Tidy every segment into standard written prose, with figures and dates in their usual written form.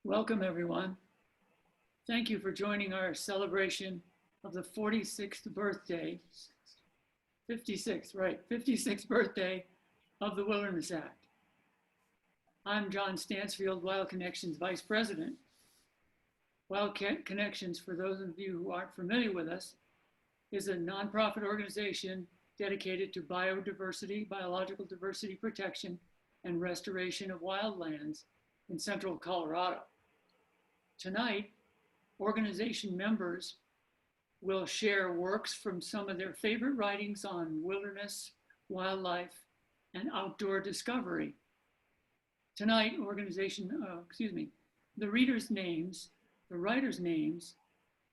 Welcome, everyone. Thank you for joining our celebration of the 46th birthday, 56th birthday of the Wilderness Act. I'm John Stansfield, Wild Connections Vice President. Wild Connections, for those of you who aren't familiar with us, is a nonprofit organization dedicated to biodiversity, biological diversity protection, and restoration of wildlands in central Colorado. Tonight, organization members will share works from some of their favorite writings on wilderness, wildlife, and outdoor discovery. Tonight, the readers' names, the writers' names,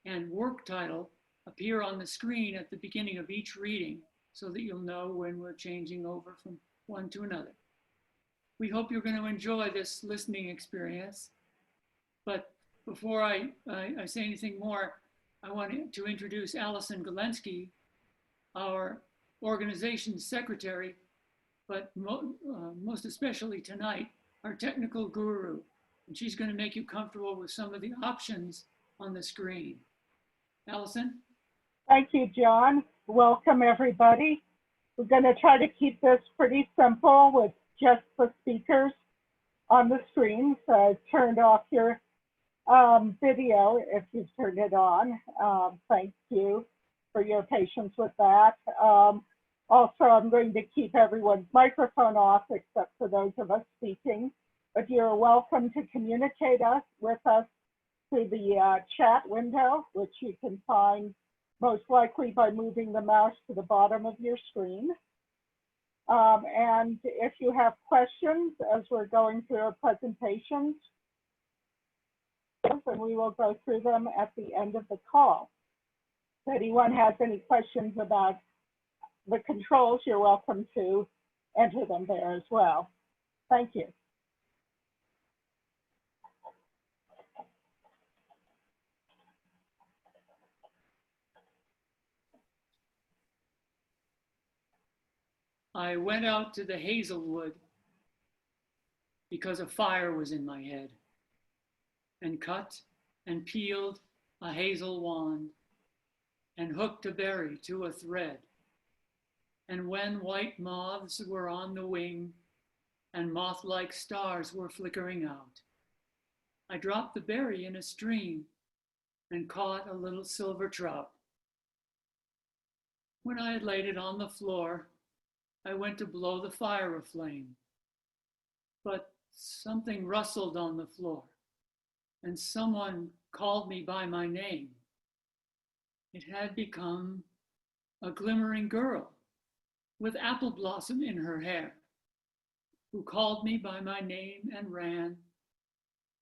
and work title appear on the screen at the beginning of each reading so that you'll know when we're changing over from one to another. We hope you're going to enjoy this listening experience, but before I say anything more, I want to introduce Allison Galensky, our organization secretary, but most especially tonight, our technical guru. And she's going to make you comfortable with some of the options on the screen. Allison? Thank you, John. Welcome, everybody. We're going to try to keep this pretty simple with just the speakers on the screen. So I've turned off your video if you've turned it on. Thank you for your patience with that. Also, I'm going to keep everyone's microphone off except for those of us speaking, but you're welcome to communicate with us through the chat window, which you can find most likely by moving the mouse to the bottom of your screen. And if you have questions as we're going through our presentations, and we will go through them at the end of the call. If anyone has any questions about the controls, you're welcome to enter them there as well. Thank you. I went out to the hazelwood because a fire was in my head, and cut and peeled a hazel wand, and hooked a berry to a thread. And when white moths were on the wing, and moth-like stars were flickering out, I dropped the berry in a stream, and caught a little silver trout. When I had laid it on the floor, I went to blow the fire aflame, but something rustled on the floor, and someone called me by my name. It had become a glimmering girl with apple blossom in her hair, who called me by my name and ran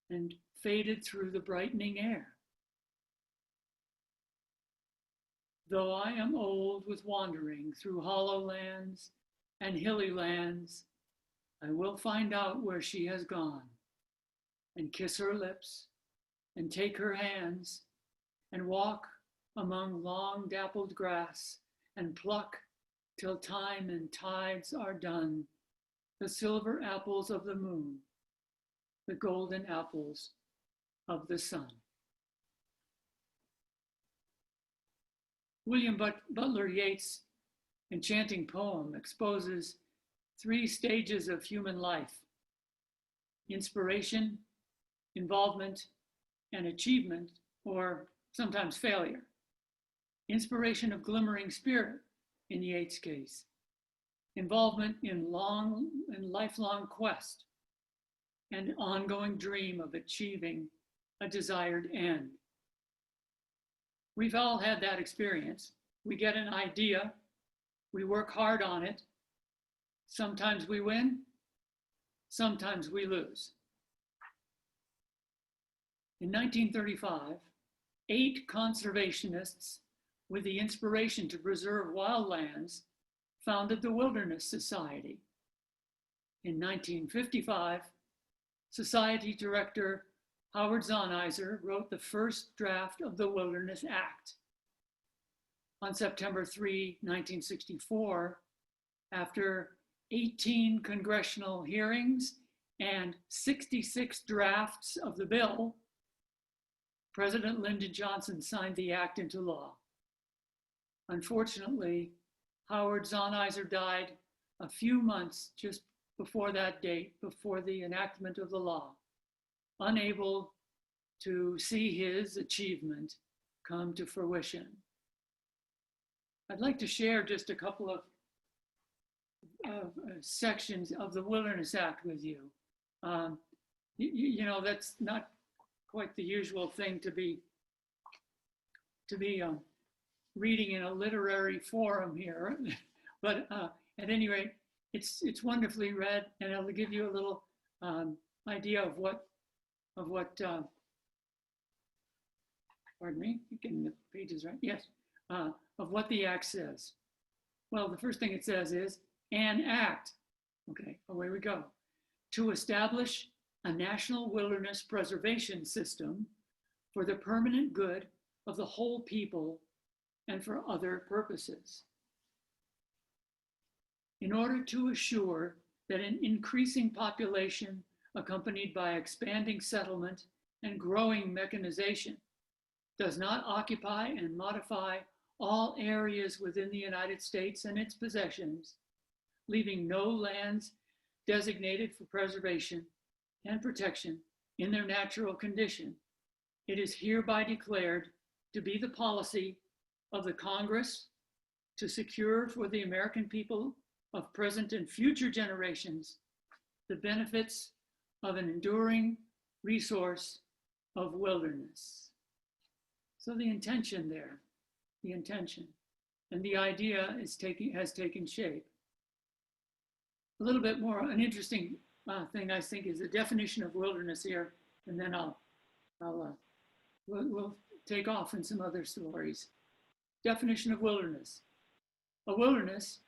and faded through the brightening air. Though I am old with wandering through hollow lands and hilly lands, I will find out where she has gone, and kiss her lips, and take her hands, and walk among long dappled grass, and pluck till time and tides are done, the silver apples of the moon, the golden apples of the sun. William Butler Yeats' enchanting poem exposes 3 stages of human life: inspiration, involvement, and achievement, or sometimes failure. Inspiration of glimmering spirit in Yeats' case. Involvement in lifelong quest, and ongoing dream of achieving a desired end. We've all had that experience. We get an idea, we work hard on it. Sometimes we win, sometimes we lose. In 1935, 8 conservationists with the inspiration to preserve wildlands founded the Wilderness Society. In 1955, Society Director Howard Zahniser wrote the first draft of the Wilderness Act. On September 3, 1964, after 18 congressional hearings and 66 drafts of the bill, President Lyndon Johnson signed the act into law. Unfortunately, Howard Zahniser died a few months just before that date, before the enactment of the law, unable to see his achievement come to fruition. I'd like to share just a couple of sections of the Wilderness Act with you. You know, that's not quite the usual thing to be reading in a literary forum here, but at any rate, it's wonderfully read, and it'll give you a little idea of what pardon me, getting the pages right. Yes, of what the act says. Well, the first thing it says is an act. Okay, away we go. To establish a national wilderness preservation system for the permanent good of the whole people and for other purposes. In order to assure that an increasing population accompanied by expanding settlement and growing mechanization does not occupy and modify all areas within the United States and its possessions, leaving no lands designated for preservation and protection in their natural condition, it is hereby declared to be the policy of the Congress to secure for the American people of present and future generations the benefits of an enduring resource of wilderness. So the intention there, the intention, and the idea has taken shape. A little bit more, an interesting thing I think is the definition of wilderness here, and then we'll take off in some other stories. Definition of wilderness. A wilderness,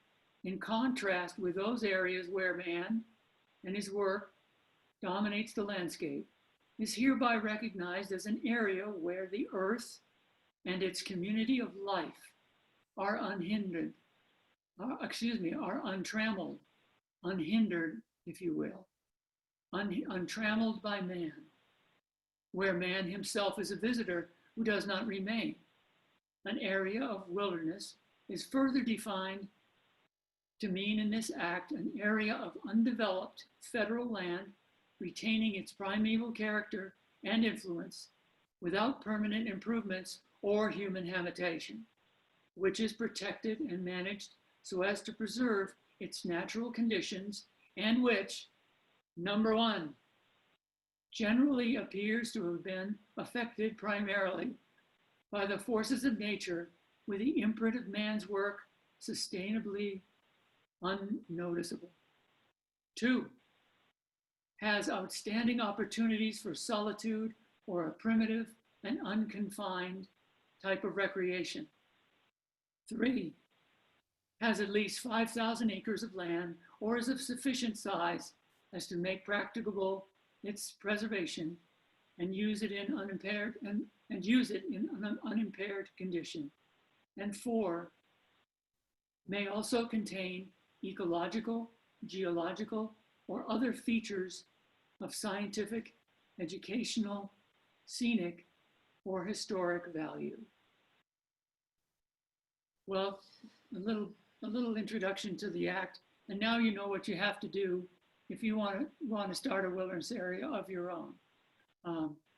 in contrast with those areas where man and his work dominates the landscape, is hereby recognized as an area where the earth and its community of life are unhindered, are untrammeled, unhindered, if you will, untrammeled by man, where man himself is a visitor who does not remain. An area of wilderness is further defined to mean in this act an area of undeveloped federal land retaining its primeval character and influence without permanent improvements or human habitation, which is protected and managed so as to preserve its natural conditions, and which, number one, generally appears to have been affected primarily by the forces of nature with the imprint of man's work sustainably unnoticeable. Two, has outstanding opportunities for solitude or a primitive and unconfined type of recreation. Three, has at least 5,000 acres of land or is of sufficient size as to make practicable its preservation and use it in unimpaired condition. And four, may also contain ecological, geological, or other features of scientific, educational, scenic, or historic value. Well, a little introduction to the act, and now you know what you have to do if you want to start a wilderness area of your own.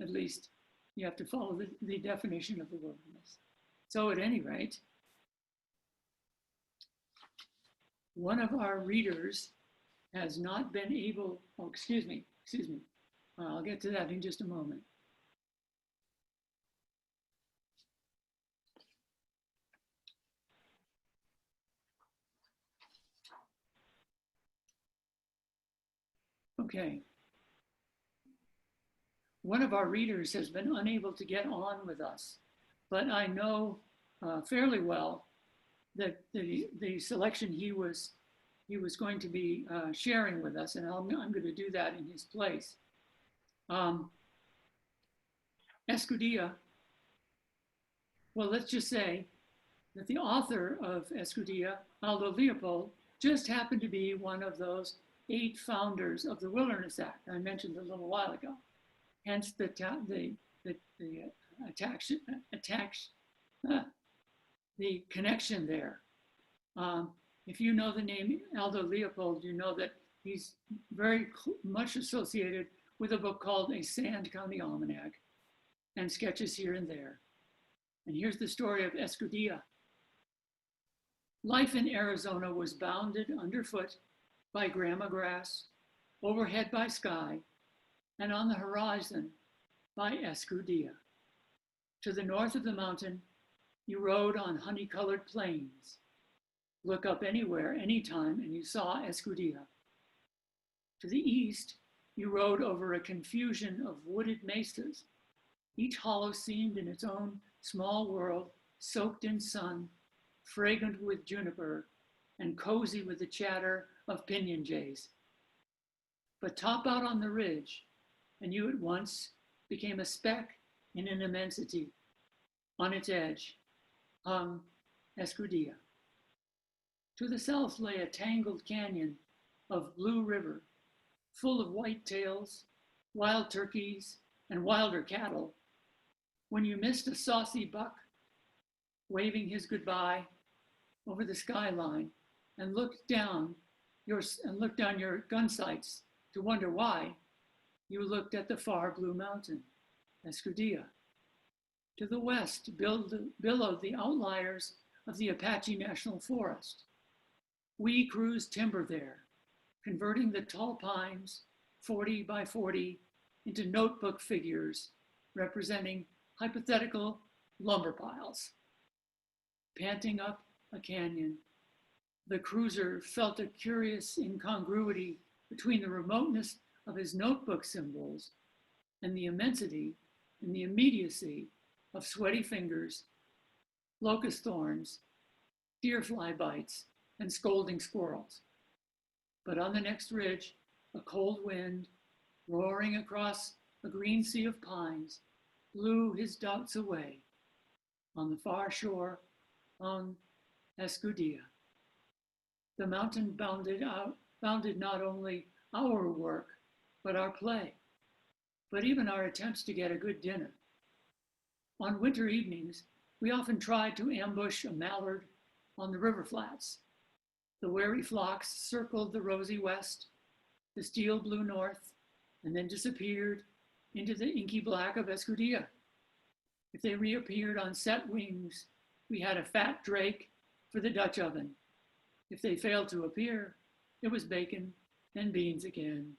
At least you have to follow the definition of the wilderness. So at any rate, one of our readers has not been able, oh, excuse me. I'll get to that in just a moment. Okay. One of our readers has been unable to get on with us, but I know fairly well that the selection he was going to be sharing with us, and I'm going to do that in his place. Escudilla, well, let's just say that the author of Escudilla, Aldo Leopold, just happened to be one of those 8 founders of the Wilderness Act I mentioned a little while ago. Hence the connection there. If you know the name Aldo Leopold, you know that he's very much associated with a book called A Sand County Almanac and sketches here and there. And here's the story of Escudilla. Life in Arizona was bounded underfoot by grama grass, overhead by sky, and on the horizon by Escudilla. To the north of the mountain, you rode on honey-colored plains. Look up anywhere, anytime, and you saw Escudilla. To the east, you rode over a confusion of wooded mesas. Each hollow seemed in its own small world, soaked in sun, fragrant with juniper, and cozy with the chatter of pinyon jays. But top out on the ridge, and you at once became a speck in an immensity. On its edge hung Escudilla. To the south lay a tangled canyon of Blue River, full of whitetails, wild turkeys, and wilder cattle. When you missed a saucy buck waving his goodbye over the skyline and looked down your gun sights to wonder why, you looked at the far blue mountain, Escudilla. To the west billowed the outliers of the Apache National Forest. We cruised timber there, converting the tall pines, 40 by 40, into notebook figures representing hypothetical lumber piles. Panting up a canyon, the cruiser felt a curious incongruity between the remoteness of his notebook symbols and the immensity and the immediacy of sweaty fingers, locust thorns, deer fly bites, and scolding squirrels. But on the next ridge, a cold wind, roaring across a green sea of pines, blew his doubts away. On the far shore hung Escudilla. The mountain bounded not only our work, but our play, but even our attempts to get a good dinner. On winter evenings, we often tried to ambush a mallard on the river flats. The wary flocks circled the rosy west, the steel blue north, and then disappeared into the inky black of Escudilla. If they reappeared on set wings, we had a fat drake for the Dutch oven. If they failed to appear, it was bacon and beans again.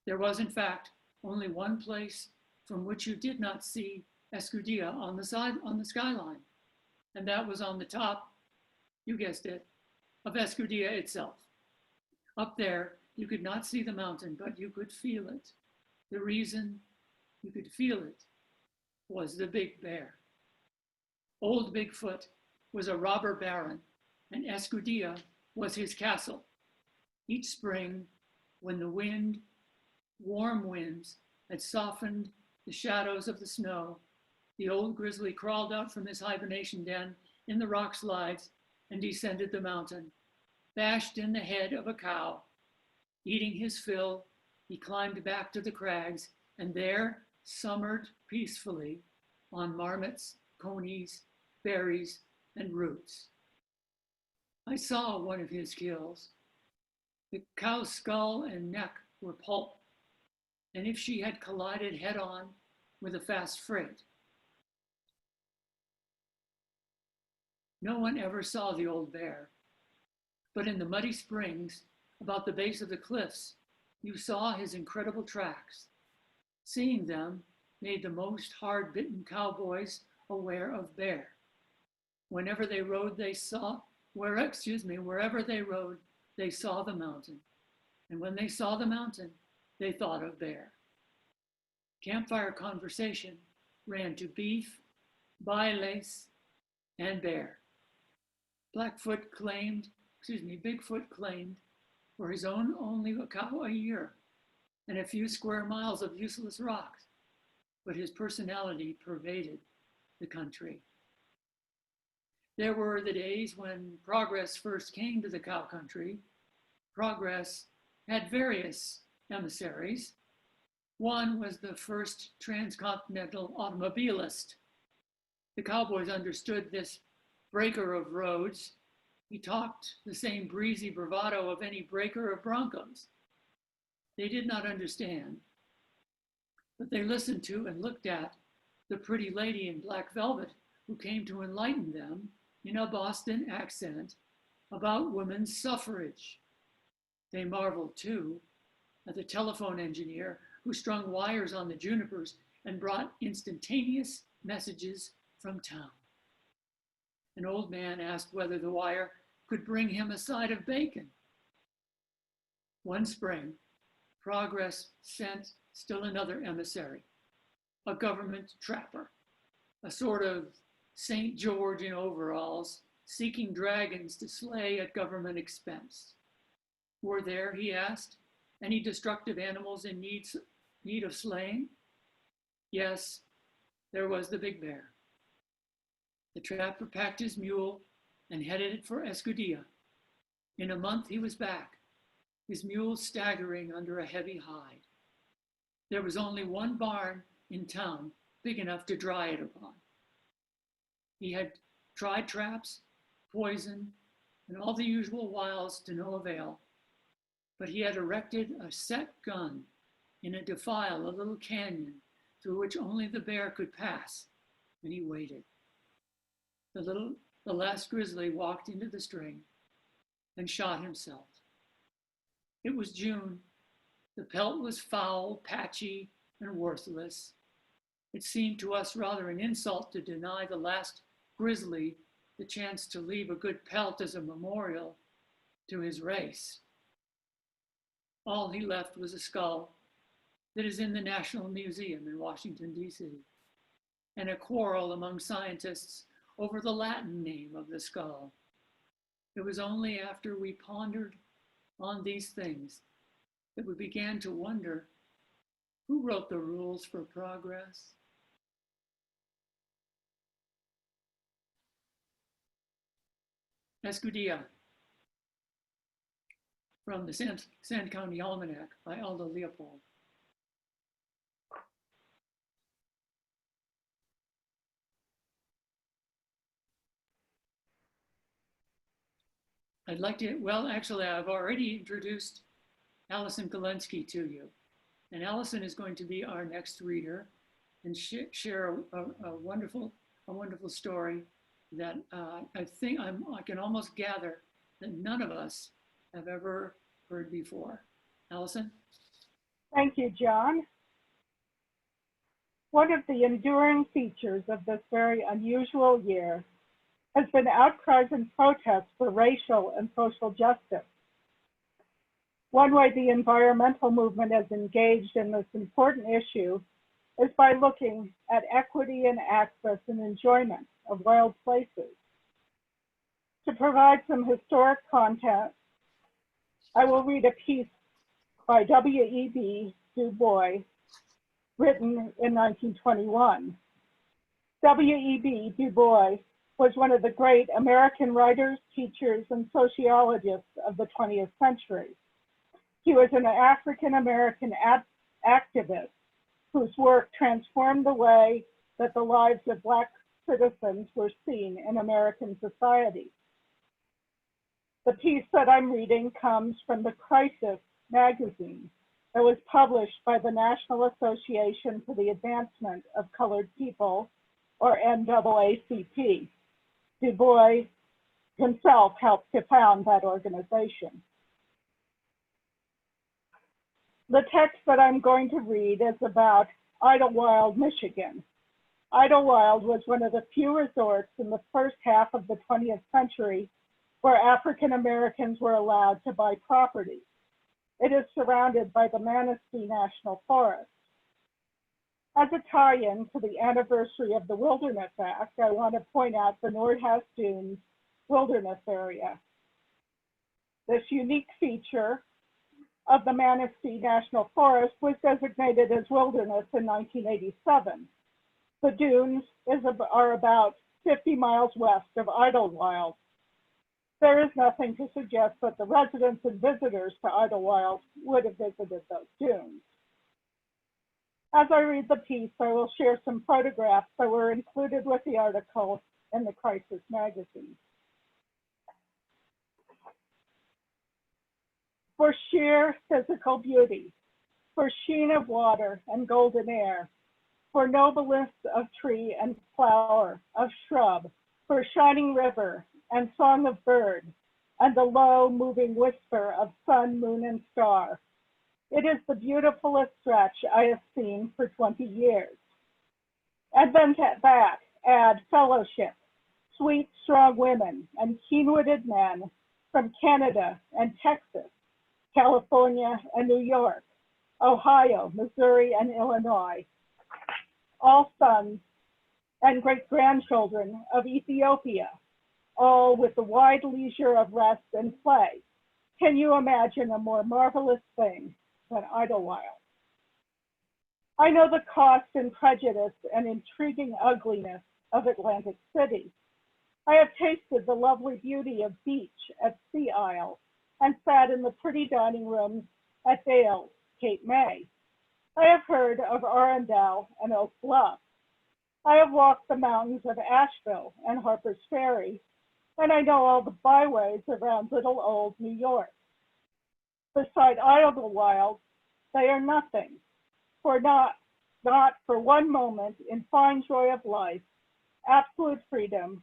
There was, in fact, only one place from which you did not see Escudilla on the skyline, and that was on the top, you guessed it, of Escudilla itself. Up there, you could not see the mountain, but you could feel it. The reason you could feel it was the big bear. Old Bigfoot was a robber baron, and Escudilla was his castle. Each spring, when the warm winds, had softened the shadows of the snow, the old grizzly crawled out from his hibernation den in the rock slides and descended the mountain. Bashed in the head of a cow, eating his fill, he climbed back to the crags and there summered peacefully on marmots, conies, berries, and roots. I saw one of his kills. The cow's skull and neck were pulp, and if she had collided head-on with a fast freight. No one ever saw the old bear, but in the muddy springs about the base of the cliffs, you saw his incredible tracks. Seeing them made the most hard-bitten cowboys aware of bear. Wherever they rode, they saw the mountain. And when they saw the mountain, they thought of bear. Campfire conversation ran to beef, bailes, and bear. Bigfoot claimed for his own only a cow a year and a few square miles of useless rocks, but his personality pervaded the country. There were the days when progress first came to the cow country, Progress had various emissaries. One was the first transcontinental automobilist. The cowboys understood this breaker of roads. He talked the same breezy bravado of any breaker of broncos. They did not understand, but they listened to and looked at the pretty lady in black velvet who came to enlighten them in a Boston accent about women's suffrage. They marveled too at the telephone engineer who strung wires on the junipers and brought instantaneous messages from town. An old man asked whether the wire could bring him a side of bacon. One spring, Progress sent still another emissary, a government trapper, a sort of St. George in overalls, seeking dragons to slay at government expense. Were there, he asked, any destructive animals in need of slaying? Yes, there was the big bear. The trapper packed his mule and headed for Escudilla. In a month he was back, his mule staggering under a heavy hide. There was only one barn in town big enough to dry it upon. He had tried traps, poison, and all the usual wiles to no avail, but he had erected a set gun in a defile, a little canyon through which only the bear could pass, and he waited. The last grizzly walked into the string and shot himself. It was June. The pelt was foul, patchy, and worthless. It seemed to us rather an insult to deny the last grizzly the chance to leave a good pelt as a memorial to his race. All he left was a skull that is in the National Museum in Washington, D.C., and a quarrel among scientists over the Latin name of the skull. It was only after we pondered on these things that we began to wonder who wrote the rules for progress. Escudilla, from the Sand County Almanac by Aldo Leopold. I'd like to, well, actually, I've already introduced Allison Galensky to you. And Allison is going to be our next reader and share a wonderful story that I think I can almost gather that none of us have ever heard before. Allison? Thank you, John. One of the enduring features of this very unusual year has been outcries and protests for racial and social justice. One way the environmental movement has engaged in this important issue is by looking at equity and access and enjoyment of wild places. To provide some historic context, I will read a piece by W.E.B.DuBois, written in 1921. W.E.B.DuBois was one of the great American writers, teachers, and sociologists of the 20th century. He was an African-American activist whose work transformed the way that the lives of Black citizens were seen in American society. The piece that I'm reading comes from the Crisis magazine that was published by the National Association for the Advancement of Colored People, or NAACP. Du Bois himself helped to found that organization. The text that I'm going to read is about Idlewild, Michigan. Idlewild was one of the few resorts in the first half of the 20th century where African Americans were allowed to buy property. It is surrounded by the Manistee National Forest. As a tie-in to the anniversary of the Wilderness Act, I want to point out the Nordhaus Dunes wilderness area. This unique feature of the Manistee National Forest was designated as wilderness in 1987. The dunes are about 50 miles west of Idlewild. There is nothing to suggest that the residents and visitors to Idlewild would have visited those dunes. As I read the piece, I will share some photographs that were included with the article in the Crisis magazine. For sheer physical beauty, for sheen of water and golden air, for nobleness of tree and flower, of shrub, for shining river and song of bird, and the low moving whisper of sun, moon, and star. It is the beautifulest stretch I have seen for 20 years. And then to that, add fellowship, sweet, strong women and keen-witted men from Canada and Texas, California and New York, Ohio, Missouri, and Illinois, all sons and great-grandchildren of Ethiopia, all with the wide leisure of rest and play. Can you imagine a more marvelous thing than Idlewild? I know the cost and prejudice and intriguing ugliness of Atlantic City. I have tasted the lovely beauty of beach at Sea Isle and sat in the pretty dining rooms at Dale's, Cape May. I have heard of Arundel and Oak Bluff. I have walked the mountains of Asheville and Harper's Ferry, and I know all the byways around little old New York. Beside Idlewild, they are nothing, for not for one moment in fine joy of life, absolute freedom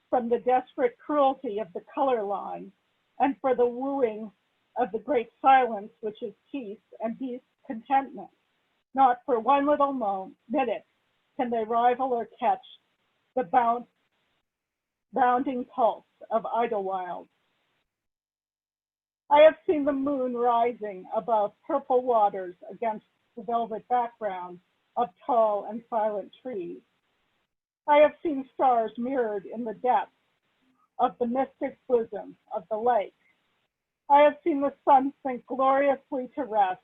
from the desperate cruelty of the color line, and for the wooing of the great silence which is peace and peace contentment. Not for one little minute can they rival or catch the bounding pulse of Idlewild. I have seen the moon rising above purple waters against the velvet background of tall and silent trees. I have seen stars mirrored in the depths of the mystic bosom of the lake. I have seen the sun sink gloriously to rest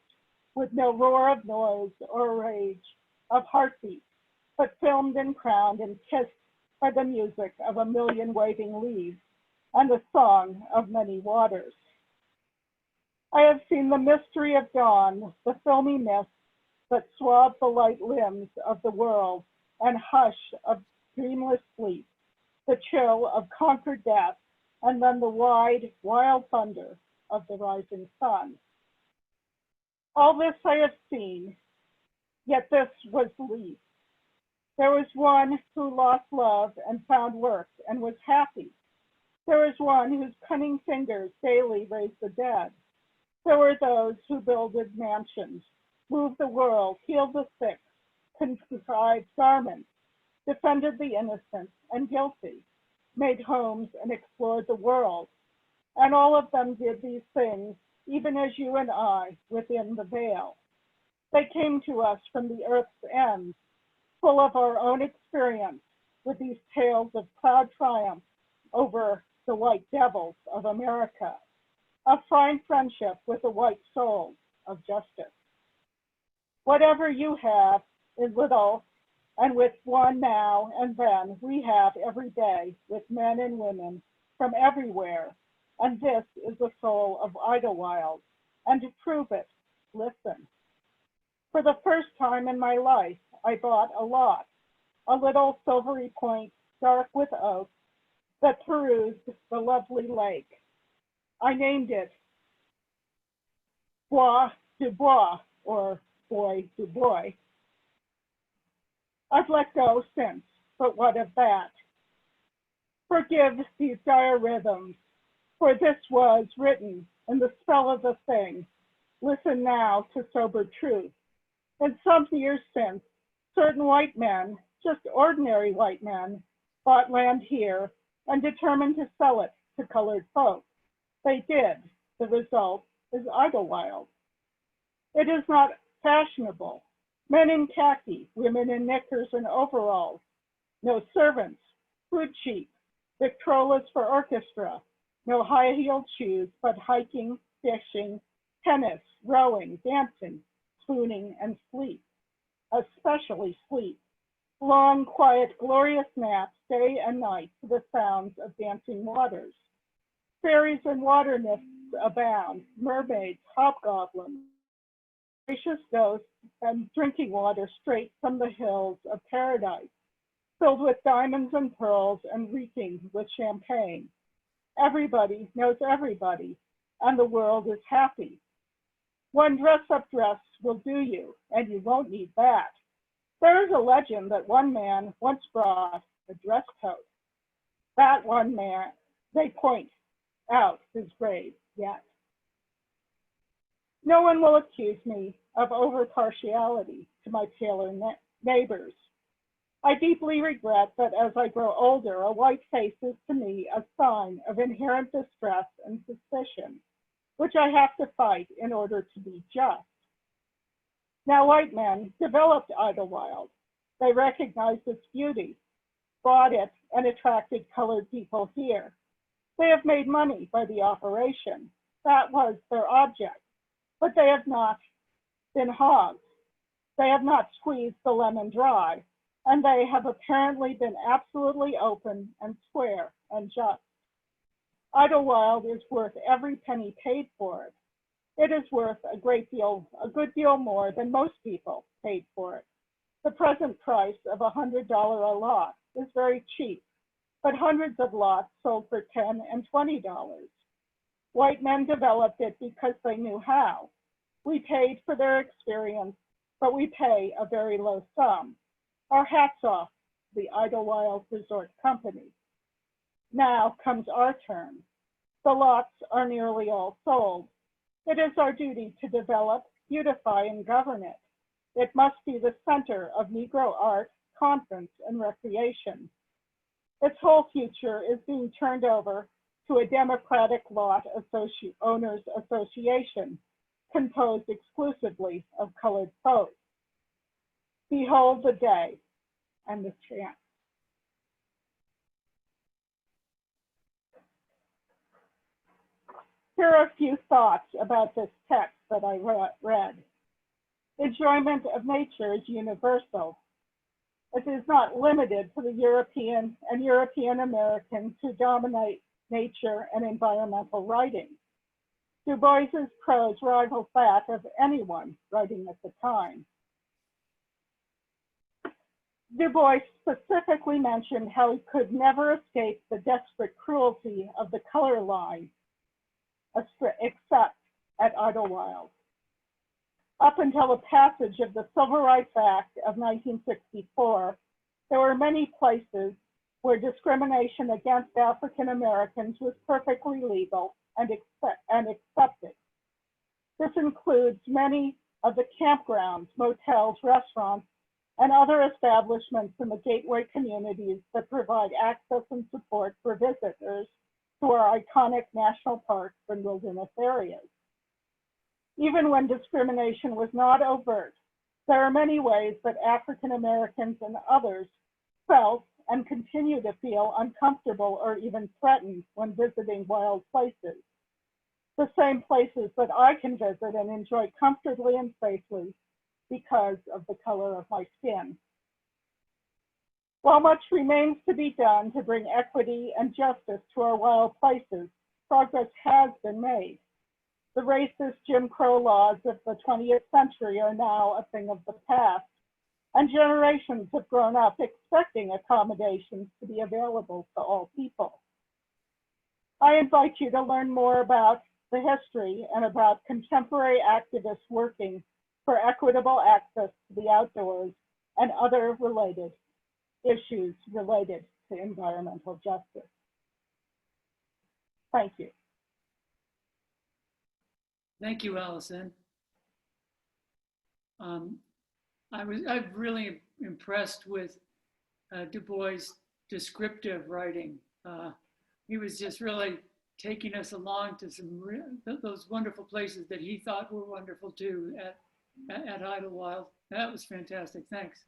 with no roar of noise or rage of heartbeat, but filmed and crowned and kissed by the music of a million waving leaves and the song of many waters. I have seen the mystery of dawn, the filmy mist that swathed the light limbs of the world and hush of dreamless sleep, the chill of conquered death, and then the wide, wild thunder of the rising sun. All this I have seen, yet this was least. There was one who lost love and found work and was happy. There was one whose cunning fingers daily raised the dead. There were those who builded mansions, moved the world, healed the sick, contrived garments, defended the innocent and guilty, made homes and explored the world. And all of them did these things, even as you and I, within the veil. They came to us from the earth's ends, full of our own experience, with these tales of proud triumph over the white devils of America, a fine friendship with the white souls of justice. Whatever you have is little, and with one now and then we have every day with men and women from everywhere, and this is the soul of Idlewild, and to prove it, listen. For the first time in my life, I bought a lot, a little silvery point dark with oak that perused the lovely lake. I named it W.E.B.DuBois, or Boy Du Bois. I've let go since, but what of that? Forgive these dire rhythms, for this was written in the spell of the thing. Listen now to sober truth. And some years since, certain white men, just ordinary white men, bought land here and determined to sell it to colored folk. They did. The result is Idlewild. It is not fashionable. Men in khaki, women in knickers and overalls. No servants, food cheap, Victrolas for orchestra. No high-heeled shoes, but hiking, fishing, tennis, rowing, dancing, spooning, and sleep. Especially sleep. Long, quiet, glorious naps day and night to the sounds of dancing waters. Fairies and water nymphs abound, mermaids, hobgoblins, gracious ghosts, and drinking water straight from the hills of paradise, filled with diamonds and pearls and reeking with champagne. Everybody knows everybody, and the world is happy. One dress-up dress will do you, and you won't need that. There is a legend that one man once brought a dress coat. That one man, they point out his grave yet. No one will accuse me of over-partiality to my paler neighbors. I deeply regret that as I grow older, a white face is to me a sign of inherent distress and suspicion, which I have to fight in order to be just. Now, white men developed Idlewild. They recognized its beauty, bought it, and attracted colored people here. They have made money by the operation. That was their object. But they have not been hogs. They have not squeezed the lemon dry, and they have apparently been absolutely open and square and just. Idlewild is worth every penny paid for it. It is worth a good deal more than most people paid for it. The present price of $100 a lot is very cheap, but hundreds of lots sold for $10 and $20. White men developed it because they knew how. We paid for their experience, but we pay a very low sum. Our hats off to the Idlewild Resort Company. Now comes our turn. The lots are nearly all sold. It is our duty to develop, beautify, and govern it. It must be the center of Negro art, conference, and recreation. Its whole future is being turned over to a democratic lot owners association composed exclusively of colored folks. Behold the day and the chance. Here are a few thoughts about this text that I read. Enjoyment of nature is universal. It is not limited to the European and European Americans who dominate nature and environmental writing. Du Bois's prose rivals that of anyone writing at the time. Du Bois specifically mentioned how he could never escape the desperate cruelty of the color line, except at Idlewild. Up until the passage of the Civil Rights Act of 1964, there were many places where discrimination against African Americans was perfectly legal and accepted. This includes many of the campgrounds, motels, restaurants, and other establishments in the gateway communities that provide access and support for visitors to our iconic national parks and wilderness areas. Even when discrimination was not overt, there are many ways that African Americans and others felt and continue to feel uncomfortable or even threatened when visiting wild places. The same places that I can visit and enjoy comfortably and safely because of the color of my skin. While much remains to be done to bring equity and justice to our wild places, progress has been made. The racist Jim Crow laws of the 20th century are now a thing of the past, and generations have grown up expecting accommodations to be available to all people. I invite you to learn more about the history and about contemporary activists working for equitable access to the outdoors and other related issues related to environmental justice. Thank you. Thank you, Allison. I'm really impressed with Du Bois' descriptive writing. He was just really taking us along to those wonderful places that he thought were wonderful too at Idlewild. That was fantastic. Thanks.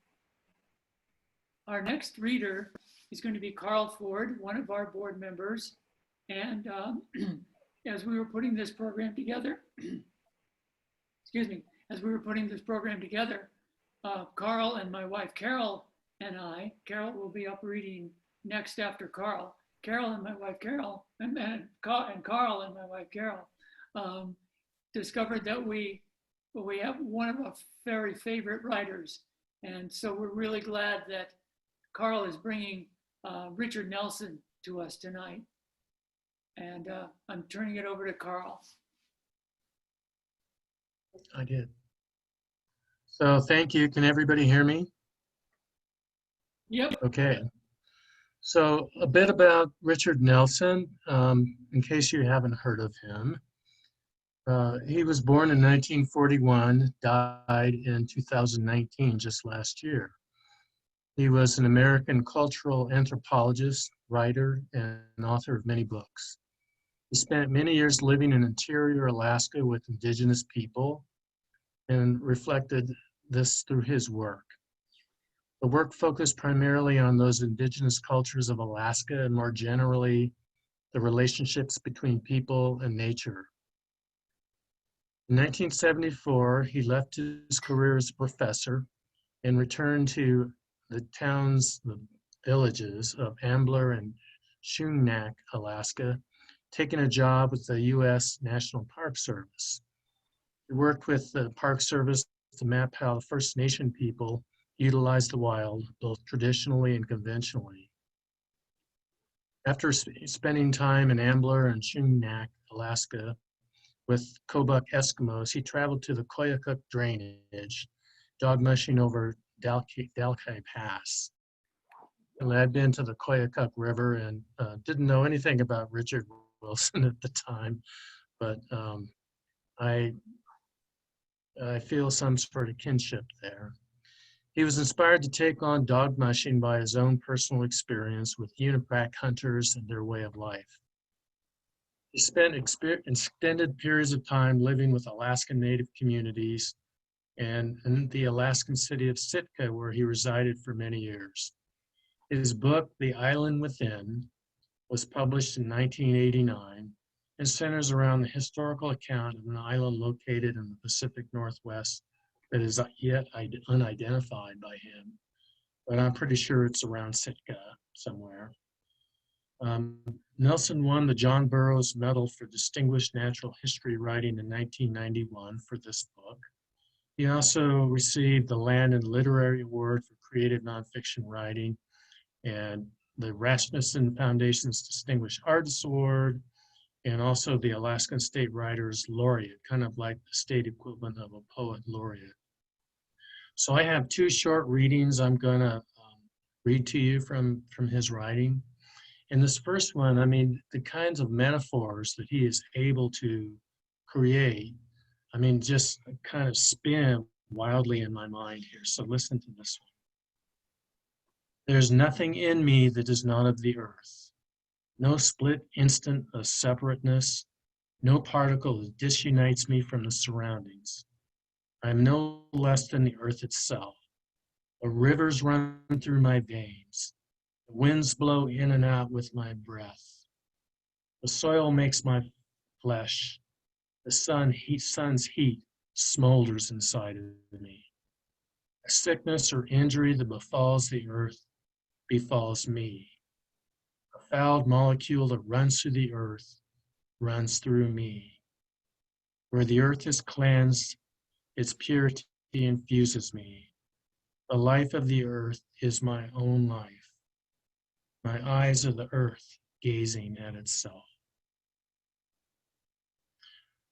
Our next reader is going to be Carl Ford, one of our board members. And as we were putting this program together, Carl and my wife Carol and Carol will be up reading next after Carl. Carol and my wife Carol, and Carl and my wife Carol, discovered that we have one of our very favorite writers. And so we're really glad that Carl is bringing Richard Nelson to us tonight. And I'm turning it over to Carl. I did. So thank you. Can everybody hear me? Yep. Okay. So a bit about Richard Nelson, in case you haven't heard of him. He was born in 1941, died in 2019, just last year. He was an American cultural anthropologist, writer, and author of many books. He spent many years living in interior Alaska with indigenous people and reflected this through his work. The work focused primarily on those indigenous cultures of Alaska and more generally, the relationships between people and nature. In 1974, he left his career as a professor and returned to the villages of Ambler and Shungnak, Alaska, taking a job with the U.S. National Park Service. He worked with the Park Service to map how the First Nation people utilize the wild, both traditionally and conventionally. After spending time in Ambler and Shungnak, Alaska, with Kobuk Eskimos, he traveled to the Koyukuk drainage, dog mushing over Dalkai Pass. And I'd been to the Koyukuk River and didn't know anything about Richard Wilson at the time, but I feel some sort of kinship there. He was inspired to take on dog mushing by his own personal experience with Unipack hunters and their way of life. He spent extended periods of time living with Alaskan Native communities and in the Alaskan city of Sitka, where he resided for many years. His book, The Island Within, was published in 1989 and centers around the historical account of an island located in the Pacific Northwest that is yet unidentified by him, but I'm pretty sure it's around Sitka somewhere. Nelson won the John Burroughs Medal for Distinguished Natural History Writing in 1991 for this book. He also received the Land and Literary Award for Creative Nonfiction Writing and the Rasmussen Foundation's Distinguished Artist Award, and also the Alaskan State Writers Laureate, kind of like the state equivalent of a poet laureate. So I have two short readings I'm gonna read to you from his writing. In this first one, I mean, the kinds of metaphors that he is able to create, I mean, just kind of spin wildly in my mind here. So listen to this one. There's nothing in me that is not of the earth. No split instant of separateness, no particle that disunites me from the surroundings. I am no less than the earth itself. The rivers run through my veins. The winds blow in and out with my breath. The soil makes my flesh. The sun's heat smolders inside of me. A sickness or injury that befalls the earth befalls me. A fouled molecule that runs through the earth runs through me. Where the earth is cleansed, its purity infuses me. The life of the earth is my own life. My eyes are the earth gazing at itself.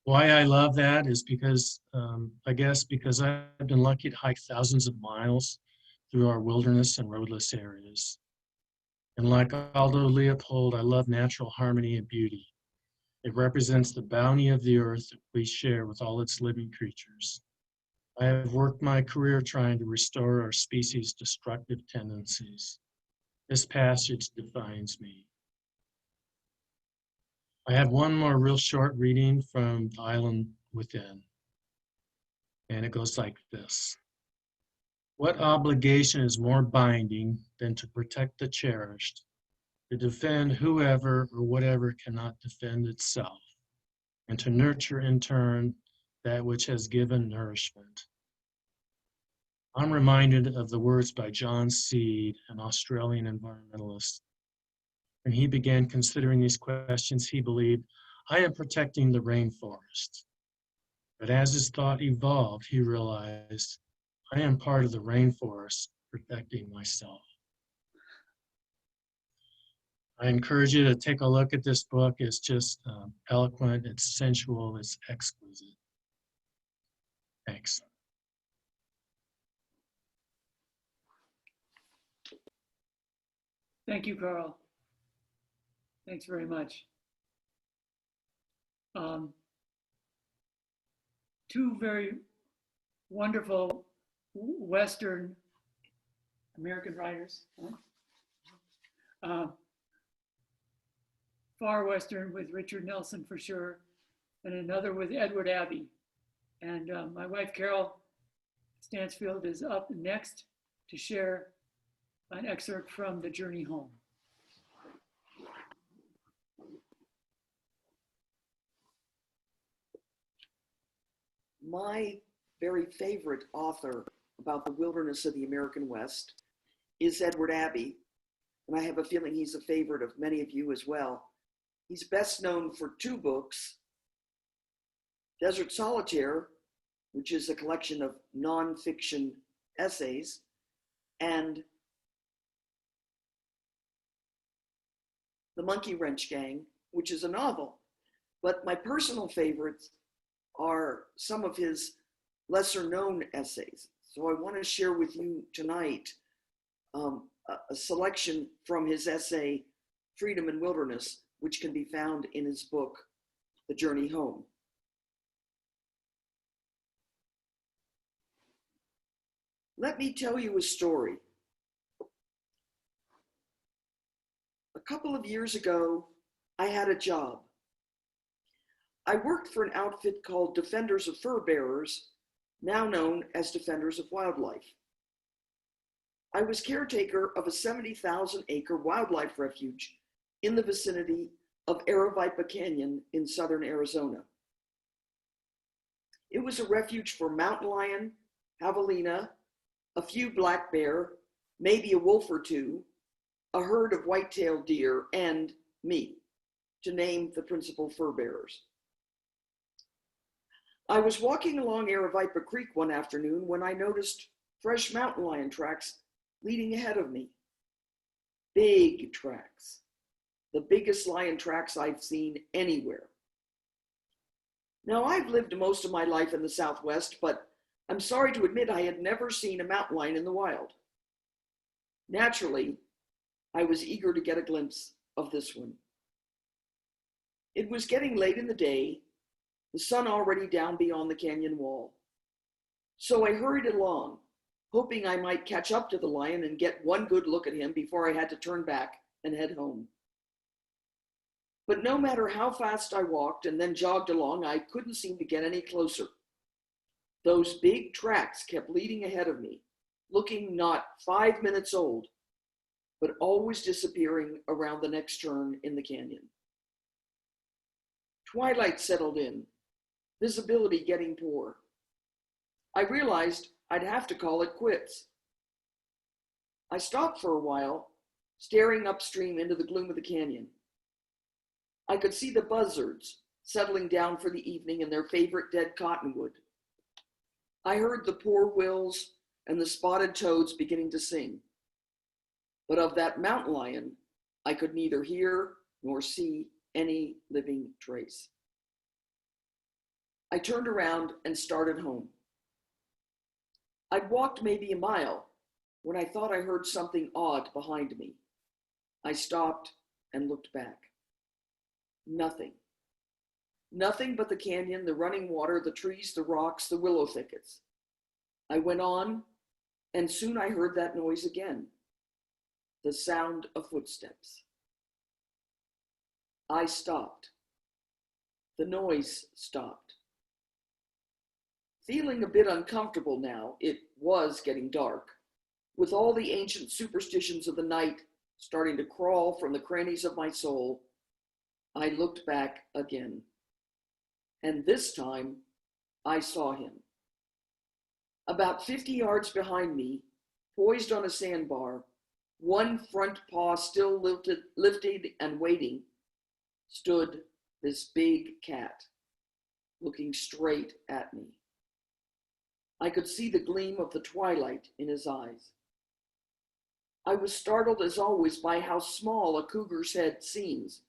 Why I love that is because, I guess because I've been lucky to hike thousands of miles through our wilderness and roadless areas. And like Aldo Leopold, I love natural harmony and beauty. It represents the bounty of the earth that we share with all its living creatures. I have worked my career trying to restore our species' destructive tendencies. This passage defines me. I have one more real short reading from The Island Within, and it goes like this. What obligation is more binding than to protect the cherished, to defend whoever or whatever cannot defend itself, and to nurture in turn that which has given nourishment? I'm reminded of the words by John Seed, an Australian environmentalist. When he began considering these questions, he believed, I am protecting the rainforest. But as his thought evolved, he realized, I am part of the rainforest protecting myself. I encourage you to take a look at this book. It's just eloquent, it's sensual, it's exquisite. Thanks. Thank you, Carl. Thanks very much. Two very wonderful Western American writers. Far Western with Richard Nelson for sure, and another with Edward Abbey. And my wife, Carol Stansfield, is up next to share an excerpt from The Journey Home. My very favorite author about the wilderness of the American West is Edward Abbey, and I have a feeling he's a favorite of many of you as well. He's best known for two books, Desert Solitaire, which is a collection of nonfiction essays, and The Monkey Wrench Gang, which is a novel. But my personal favorites are some of his lesser known essays. So I want to share with you tonight a selection from his essay, Freedom and Wilderness, which can be found in his book, The Journey Home. Let me tell you a story. A couple of years ago, I had a job. I worked for an outfit called Defenders of Fur Bearers, now known as Defenders of Wildlife. I was caretaker of a 70,000-acre wildlife refuge in the vicinity of Aravaipa Canyon in southern Arizona. It was a refuge for mountain lion, javelina, a few black bear, maybe a wolf or two, a herd of white-tailed deer, and me, to name the principal fur bearers. I was walking along Aravaipa Creek one afternoon when I noticed fresh mountain lion tracks leading ahead of me. Big tracks, the biggest lion tracks I've seen anywhere. Now, I've lived most of my life in the Southwest, but I'm sorry to admit I had never seen a mountain lion in the wild. Naturally, I was eager to get a glimpse of this one. It was getting late in the day, the sun already down beyond the canyon wall. So I hurried along, hoping I might catch up to the lion and get one good look at him before I had to turn back and head home. But no matter how fast I walked and then jogged along, I couldn't seem to get any closer. Those big tracks kept leading ahead of me, looking not 5 minutes old, but always disappearing around the next turn in the canyon. Twilight settled in, visibility getting poor. I realized I'd have to call it quits. I stopped for a while, staring upstream into the gloom of the canyon. I could see the buzzards settling down for the evening in their favorite dead cottonwood. I heard the poor wills and the spotted toads beginning to sing. But of that mountain lion, I could neither hear nor see any living trace. I turned around and started home. I'd walked maybe a mile when I thought I heard something odd behind me. I stopped and looked back. Nothing. Nothing but the canyon, the running water, the trees, the rocks, the willow thickets. I went on, and soon I heard that noise again. The sound of footsteps. I stopped. The noise stopped. Feeling a bit uncomfortable now, it was getting dark, with all the ancient superstitions of the night starting to crawl from the crannies of my soul. I looked back again, and this time I saw him. About 50 yards behind me, poised on a sandbar, one front paw still lifted and waiting, stood this big cat, looking straight at me. I could see the gleam of the twilight in his eyes. I was startled as always by how small a cougar's head seems,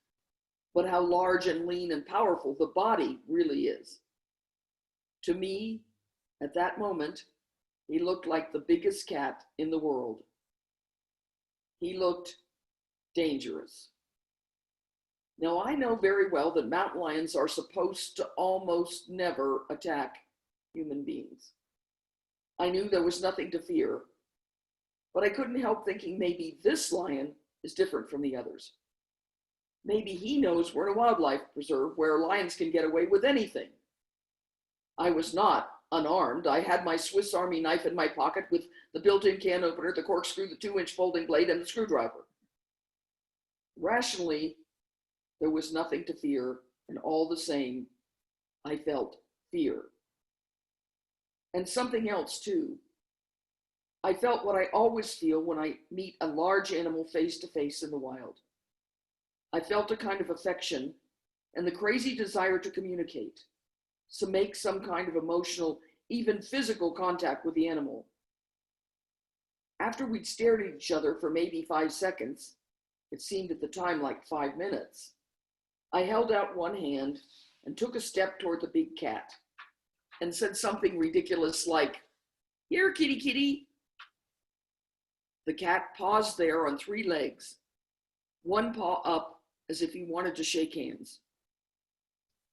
but how large and lean and powerful the body really is. To me, at that moment, he looked like the biggest cat in the world. He looked dangerous. Now, I know very well that mountain lions are supposed to almost never attack human beings. I knew there was nothing to fear, but I couldn't help thinking maybe this lion is different from the others. Maybe he knows we're in a wildlife preserve where lions can get away with anything. I was not unarmed. I had my Swiss Army knife in my pocket with the built-in can opener, the corkscrew, the 2-inch folding blade, and the screwdriver. Rationally, there was nothing to fear, and all the same, I felt fear. And something else too. I felt what I always feel when I meet a large animal face to face in the wild. I felt a kind of affection and the crazy desire to communicate, to make some kind of emotional, even physical contact with the animal. After we'd stared at each other for maybe 5 seconds, it seemed at the time like 5 minutes, I held out one hand and took a step toward the big cat and said something ridiculous like, "Here, kitty, kitty." The cat paused there on 3 legs, one paw up as if he wanted to shake hands.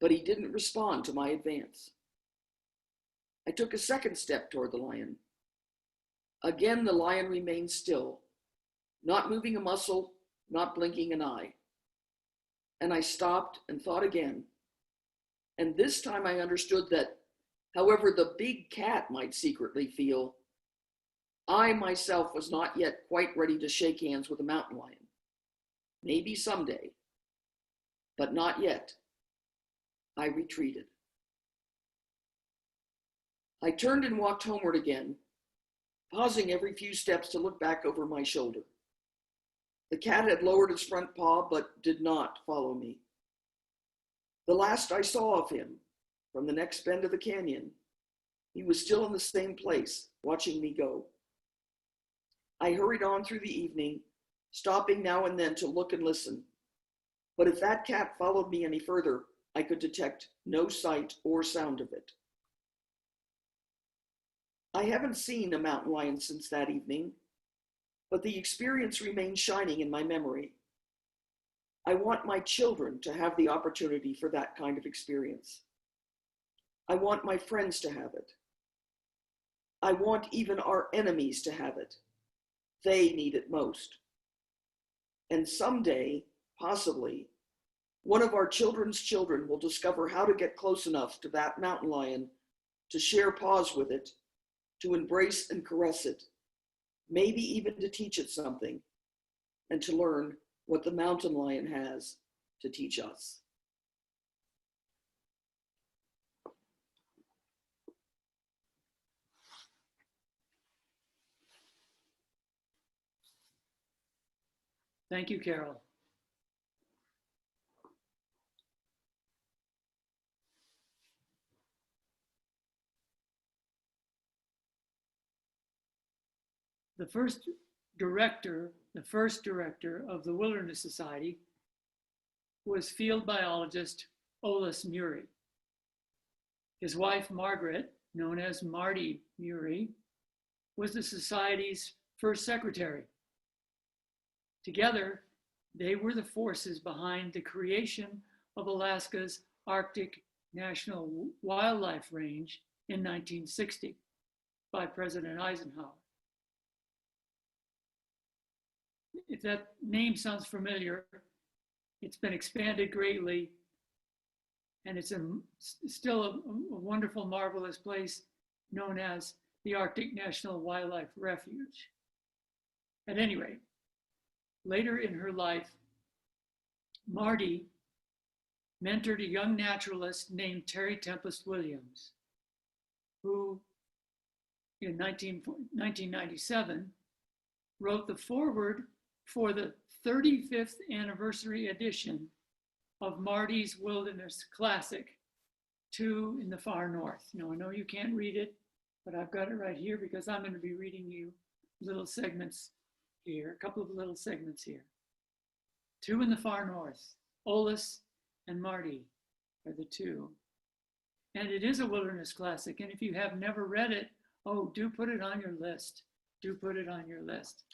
But he didn't respond to my advance. I took a second step toward the lion. Again, the lion remained still, not moving a muscle, not blinking an eye. And I stopped and thought again. And this time I understood that, however the big cat might secretly feel, I myself was not yet quite ready to shake hands with a mountain lion. Maybe someday, but not yet. I retreated. I turned and walked homeward again, pausing every few steps to look back over my shoulder. The cat had lowered his front paw, but did not follow me. The last I saw of him, from the next bend of the canyon, he was still in the same place, watching me go. I hurried on through the evening, stopping now and then to look and listen. But if that cat followed me any further, I could detect no sight or sound of it. I haven't seen a mountain lion since that evening, but the experience remains shining in my memory. I want my children to have the opportunity for that kind of experience. I want my friends to have it. I want even our enemies to have it. They need it most. And someday, possibly, one of our children's children will discover how to get close enough to that mountain lion to share paws with it, to embrace and caress it, maybe even to teach it something, and to learn what the mountain lion has to teach us. Thank you, Carol. The first director of the Wilderness Society was field biologist Mardy Murie. His wife, Margaret, known as Mardy Murie, was the Society's first secretary. Together, they were the forces behind the creation of Alaska's Arctic National Wildlife Range in 1960 by President Eisenhower. If that name sounds familiar, it's been expanded greatly, and it's still a wonderful, marvelous place known as the Arctic National Wildlife Refuge. At any rate, later in her life, Mardy mentored a young naturalist named Terry Tempest Williams, who in 1997 wrote the foreword for the 35th anniversary edition of Mardy's Wilderness Classic, Two in the Far North. Now, I know you can't read it, but I've got it right here because I'm going to be reading you little segments here, a couple of little segments here. Two in the Far North, Olus and Mardy are the two. And it is a wilderness classic. And if you have never read it, oh, do put it on your list. Do put it on your list.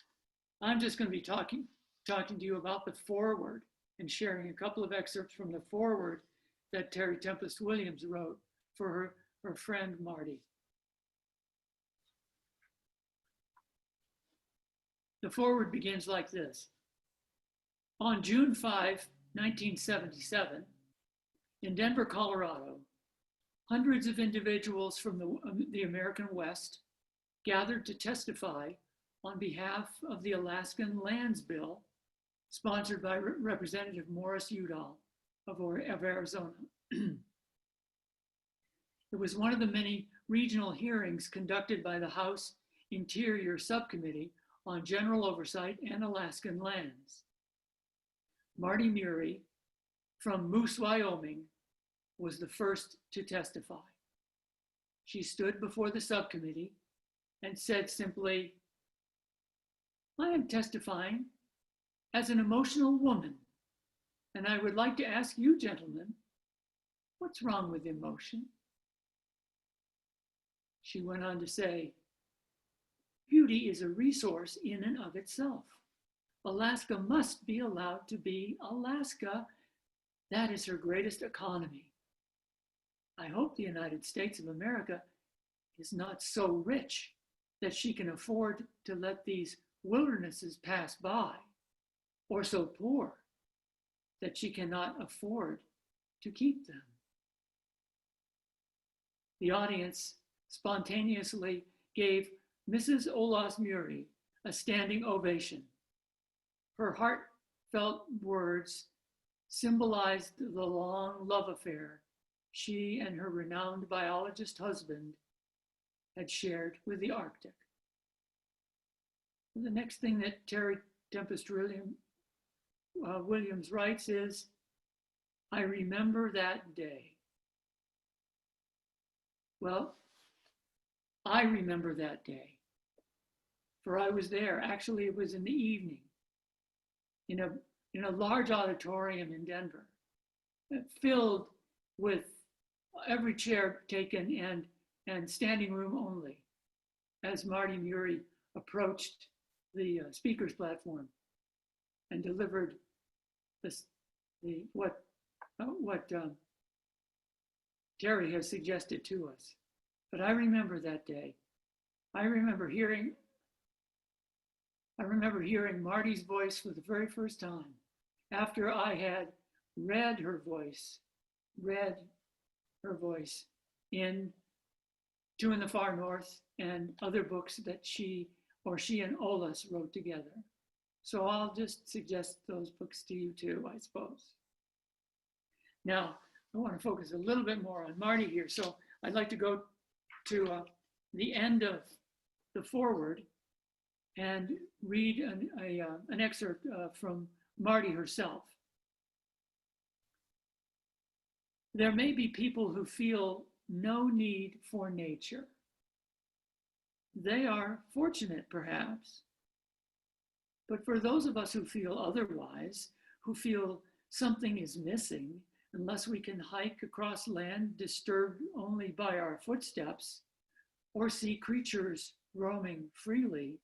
I'm just going to be talking to you about the foreword and sharing a couple of excerpts from the foreword that Terry Tempest Williams wrote for her friend Mardy. The foreword begins like this. On June 5, 1977, in Denver, Colorado, hundreds of individuals from the American West gathered to testify on behalf of the Alaskan Lands Bill, sponsored by Representative Morris Udall of Arizona. It was one of the many regional hearings conducted by the House Interior Subcommittee on General Oversight and Alaskan Lands. Mardy Murie from Moose, Wyoming, was the first to testify. She stood before the subcommittee and said simply, I am testifying as an emotional woman, and I would like to ask you, gentlemen, what's wrong with emotion? She went on to say, beauty is a resource in and of itself. Alaska must be allowed to be Alaska. That is her greatest economy. I hope the United States of America is not so rich that she can afford to let these wildernesses pass by, or so poor that she cannot afford to keep them. The audience spontaneously gave Mrs. Olaus Murie a standing ovation. Her heartfelt words symbolized the long love affair she and her renowned biologist husband had shared with the Arctic. The next thing that Terry Tempest Williams writes is, I remember that day. Well, I remember that day, for I was there. Actually, it was in the evening in a large auditorium in Denver, filled with every chair taken and standing room only, as Mardy Murie approached the speaker's platform and delivered what Terry has suggested to us. But I remember that day. I remember hearing Mardy's voice for the very first time after I had read her voice in Two in the Far North and other books that she and Olaus wrote together. So I'll just suggest those books to you too, I suppose. Now, I want to focus a little bit more on Mardy here. So I'd like to go to the end of the foreword and read an excerpt from Mardy herself. There may be people who feel no need for nature. They are fortunate, perhaps. But for those of us who feel otherwise, who feel something is missing, unless we can hike across land disturbed only by our footsteps, or see creatures roaming freely,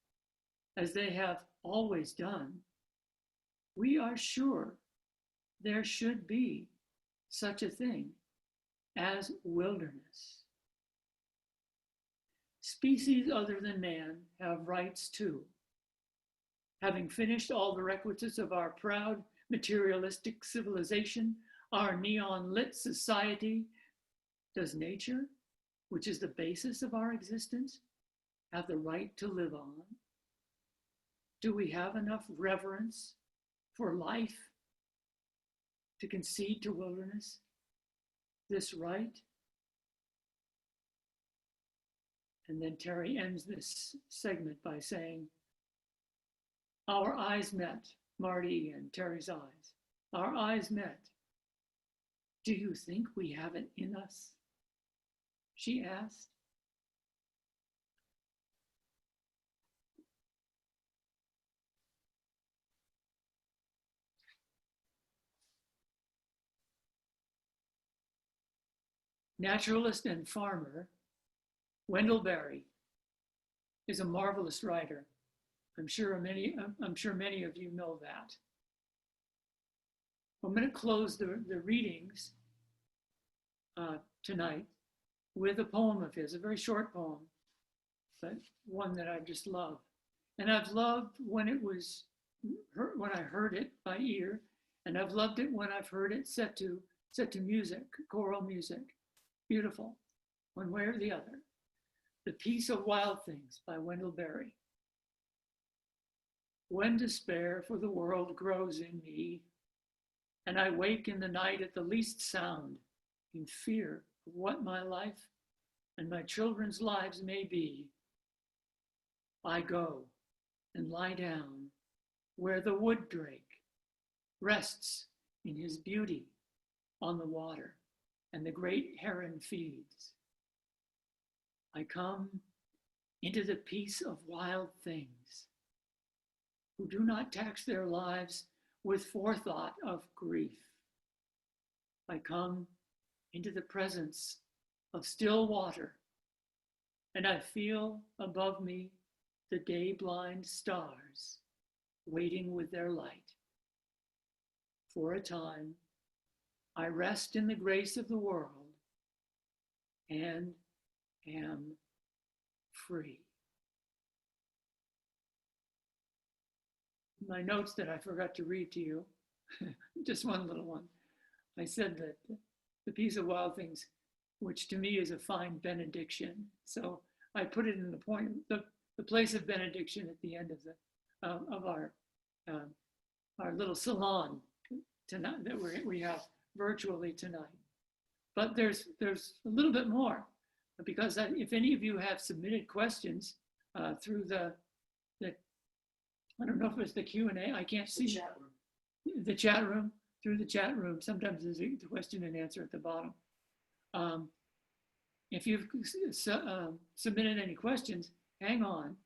as they have always done, we are sure there should be such a thing as wilderness. Species other than man have rights too. Having finished all the requisites of our proud materialistic civilization, our neon-lit society, does nature, which is the basis of our existence, have the right to live on? Do we have enough reverence for life to concede to wilderness this right? And then Terry ends this segment by saying, Our eyes met, Marty and Terry's eyes. Our eyes met. Do you think we have it in us? She asked. Naturalist and farmer, Wendell Berry is a marvelous writer. I'm sure many of you know that. I'm going to close the readings tonight with a poem of his, a very short poem, but one that I just love. And I've loved when I heard it by ear, and I've loved it when I've heard it set to music, choral music. Beautiful, one way or the other. The Peace of Wild Things by Wendell Berry. When despair for the world grows in me, and I wake in the night at the least sound, in fear of what my life and my children's lives may be, I go and lie down where the wood drake rests in his beauty on the water, and the great heron feeds. I come into the peace of wild things, who do not tax their lives with forethought of grief. I come into the presence of still water, and I feel above me the day-blind stars waiting with their light. For a time, I rest in the grace of the world and am free. My notes that I forgot to read to you, just one little one. I said that the Peace of Wild Things, which to me is a fine benediction. So I put it in the place of benediction at the end of our little salon tonight that we have virtually tonight. But there's a little bit more, because if any of you have submitted questions through the I don't know if it's the Q&A, I can't see. The chat room, through the chat room. Sometimes there's a question and answer at the bottom. If you've submitted any questions, hang on,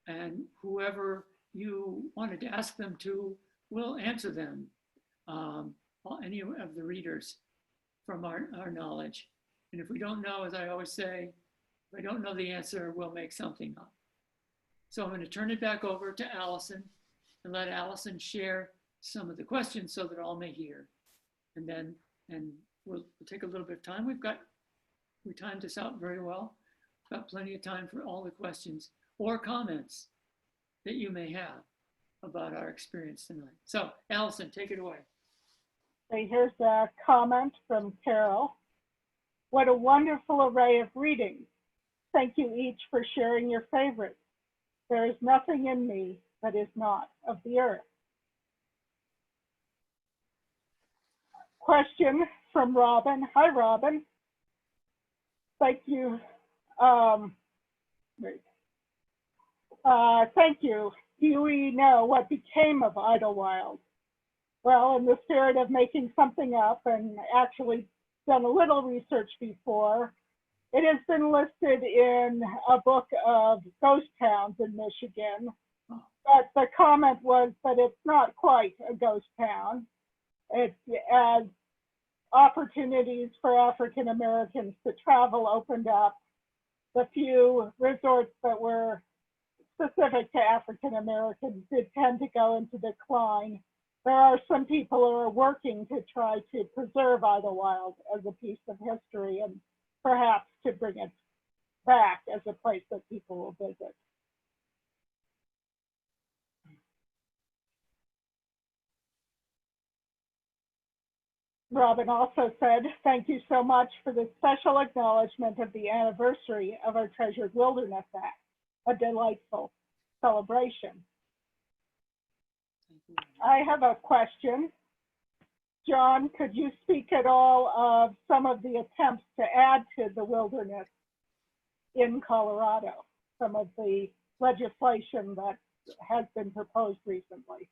and whoever you wanted to ask them to will answer them. Any of the readers from our knowledge. And if we don't know, as I always say, if I don't know the answer, we'll make something up. So I'm going to turn it back over to Allison and let Allison share some of the questions so that all may hear. And we'll take a little bit of time. We timed this out very well. Got plenty of time for all the questions or comments that you may have about our experience tonight. So Allison, take it away. Okay, here's a comment from Carol. What a wonderful array of readings. Thank you each for sharing your favorites. There is nothing in me that is not of the earth. Question from Robin. Hi, Robin. Thank you. Thank you. Do we know what became of Idlewild? Well, in the spirit of making something up and actually done a little research before, it has been listed in a book of ghost towns in Michigan. But the comment was that it's not quite a ghost town. It's as opportunities for African Americans to travel opened up, the few resorts that were specific to African Americans did tend to go into decline. There are some people who are working to try to preserve Idlewild as a piece of history and perhaps to bring it back as a place that people will visit. Robin also said, thank you so much for the special acknowledgement of the anniversary of our Treasured Wilderness Act, a delightful celebration. I have a question. John, could you speak at all of some of the attempts to add to the wilderness in Colorado? Some of the legislation that has been proposed recently?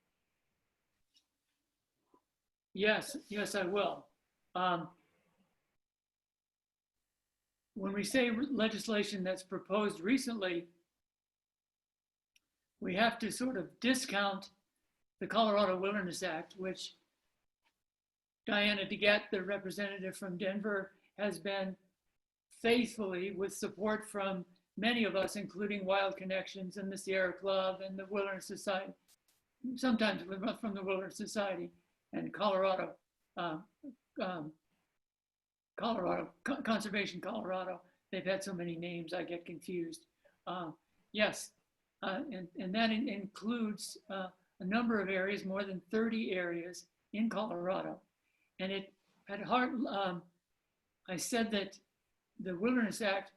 Yes, yes, I will. When we say legislation that's proposed recently, we have to sort of discount the Colorado Wilderness Act, which Diana DeGette, the representative from Denver, has been faithfully, with support from many of us, including Wild Connections and the Sierra Club and the Wilderness Society, sometimes from the Wilderness Society and Colorado, Conservation Colorado. They've had so many names, I get confused. Yes, and that includes a number of areas, more than 30 areas in Colorado. And it had hard, I said that the Wilderness Act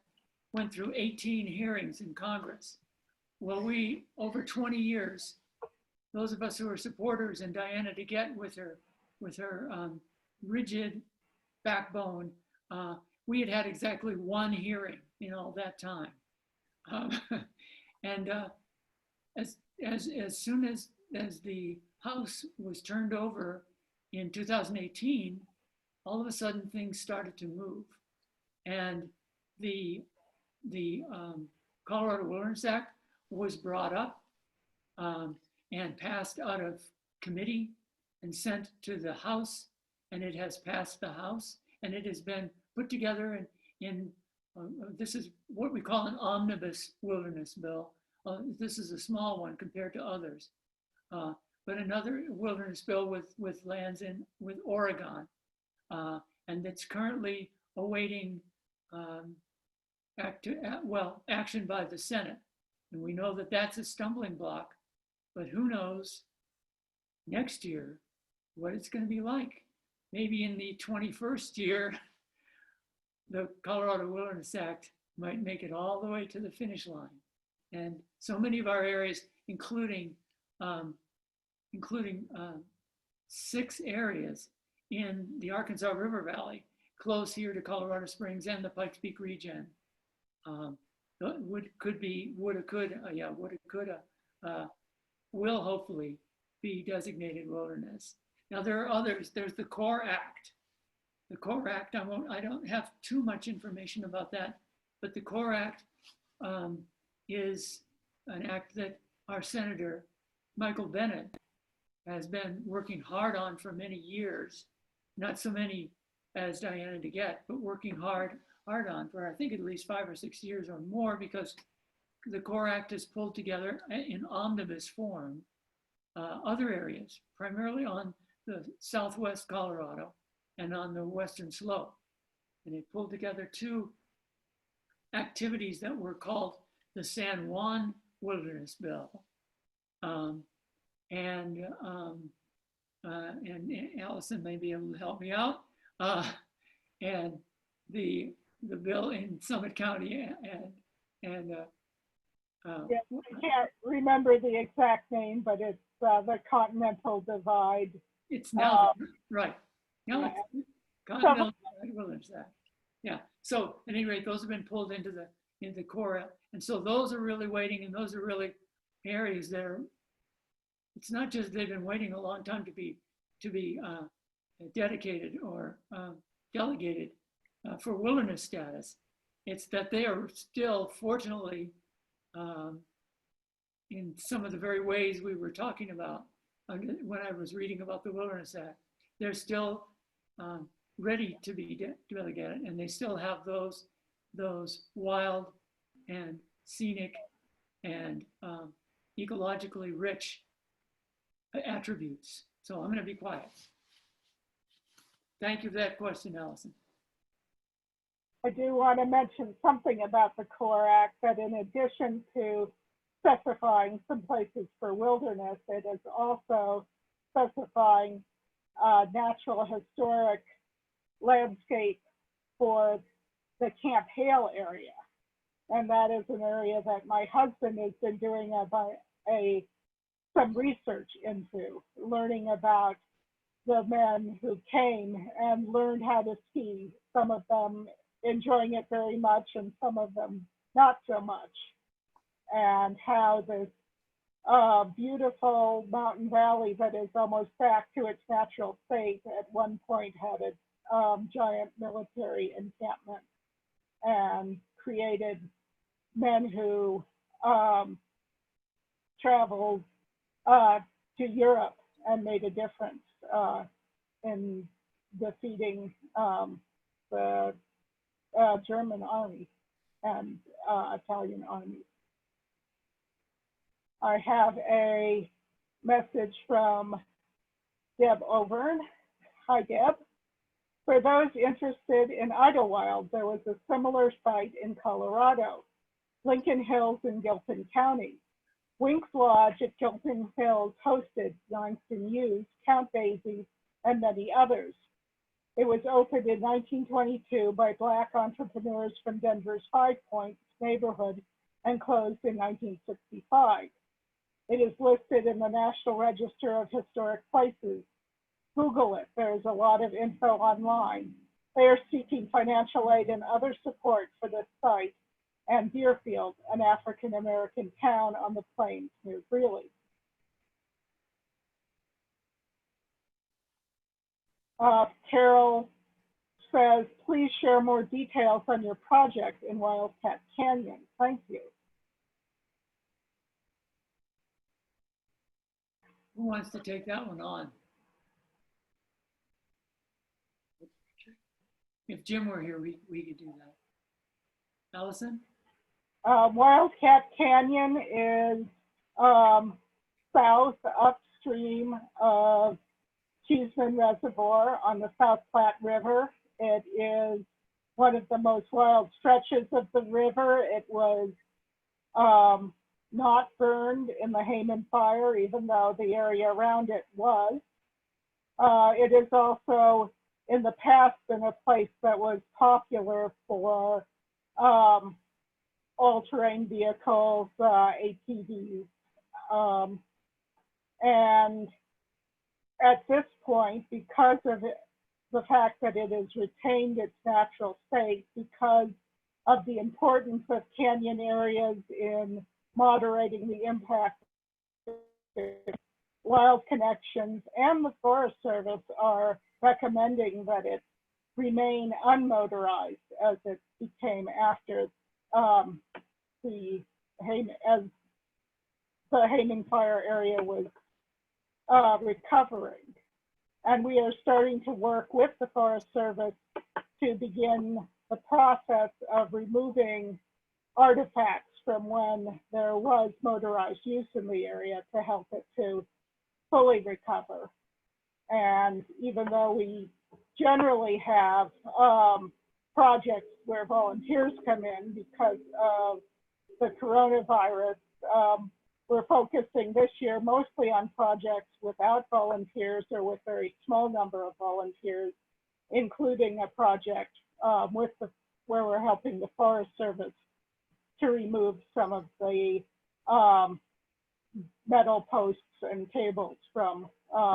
went through 18 hearings in Congress. Well, we, over 20 years, those of us who are supporters, and Diana DeGette with her rigid backbone, we had exactly one hearing in all that time. And as soon as the House was turned over in 2018, all of a sudden things started to move. And the Colorado Wilderness Act was brought up and passed out of committee and sent to the House, and it has passed the House, and it has been put together in this is what we call an omnibus wilderness bill. This is a small one compared to others, but another wilderness bill with lands with Oregon, and that's currently awaiting action by the Senate. And we know that that's a stumbling block, but who knows next year what it's going to be like. Maybe in the 21st year, the Colorado Wilderness Act might make it all the way to the finish line. And so many of our areas, including 6 areas in the Arkansas River Valley, close here to Colorado Springs and the Pikes Peak region, will hopefully be designated wilderness. Now there are others. There's the Core Act. The Core Act, I don't have too much information about that, but the Core Act is an act that our Senator Michael Bennet has been working hard on for many years. Not so many as Diana DeGette, but working hard on for I think at least 5 or 6 years or more, because the Core Act has pulled together in omnibus form other areas, primarily on the southwest Colorado and on the western slope. And it pulled together 2 activities that were called the San Juan Wilderness Bill. And Allison may be able to help me out. And the bill in Summit County yeah, I can't remember the exact name, but it's the Continental Divide. It's now, right. Now it's Continental Divide Wilderness Act. Yeah, so at any rate, those have been pulled into the core. And so those are really waiting, and those are really areas that are, it's not just they've been waiting a long time to be dedicated or delegated for wilderness status. It's that they are still, fortunately, in some of the very ways we were talking about when I was reading about the Wilderness Act, they're still ready to be delegated, and they still have those wild and scenic and ecologically rich attributes. So I'm going to be quiet. Thank you for that question, Allison. I do want to mention something about the Core Act, that in addition to specifying some places for wilderness, it is also specifying natural historic landscape for the Camp Hale area. And that is an area that my husband has been doing some research into, learning about the men who came and learned how to ski, some of them enjoying it very much and some of them not so much, and how this beautiful mountain valley that is almost back to its natural state, at one point had a giant military encampment, and created men who traveled to Europe and made a difference in defeating the German army and Italian armies. I have a message from Deb Overn. Hi, Deb. For those interested in Idlewild, there was a similar site in Colorado, Lincoln Hills in Gilpin County. Wink's Lodge at Gilpin Hills hosted Langston Hughes, Count Basie, and many others. It was opened in 1922 by Black entrepreneurs from Denver's Five Points neighborhood and closed in 1965. It is listed in the National Register of Historic Places. Google it, there's a lot of info online. They are seeking financial aid and other support for this site and Deerfield, an African-American town on the plains near Greeley. Carol says, please share more details on your project in Wildcat Canyon. Thank you. Who wants to take that one on? If Jim were here, we could do that. Allison? Wildcat Canyon is south upstream of Cheeseman Reservoir on the South Platte River. It is one of the most wild stretches of the river. It was not burned in the Hayman fire, even though the area around it was. It is also in the past been a place that was popular for all-terrain vehicles, ATVs. And at this point, because of the fact that it has retained its natural state, because of the importance of canyon areas in moderating the impact, Wild Connections and the Forest Service are recommending that it remain unmotorized as it became after the Hayman fire area was recovering. And we are starting to work with the Forest Service to begin the process of removing artifacts from when there was motorized use in the area to help it to fully recover. And even though we generally have projects where volunteers come in because of the coronavirus, we're focusing this year mostly on projects without volunteers or with very small number of volunteers, including a project where we're helping the Forest Service to remove some of the metal posts and cables from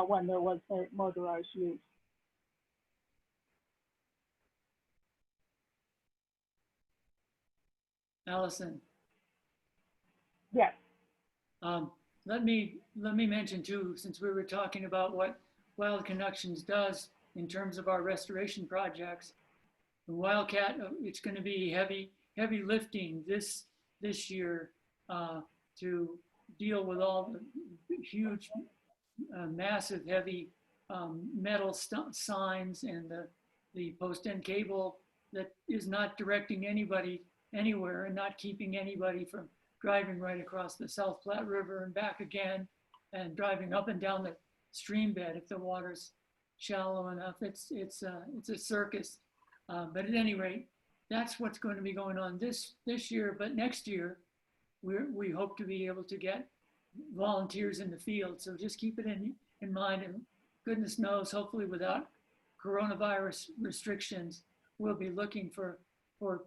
when there was motorized use. Allison? Yes. Let me mention too, since we were talking about what Wild Connections does in terms of our restoration projects. The Wildcat, it's going to be heavy lifting this year to deal with all the huge, massive, heavy metal signs and the post end cable that is not directing anybody anywhere and not keeping anybody from driving right across the South Platte River and back again, and driving up and down the stream bed if the water's shallow enough. It's a circus. But at any rate, that's what's going to be going on this year. But next year, we hope to be able to get volunteers in the field. So just keep it in mind, and goodness knows, hopefully without coronavirus restrictions, we'll be looking for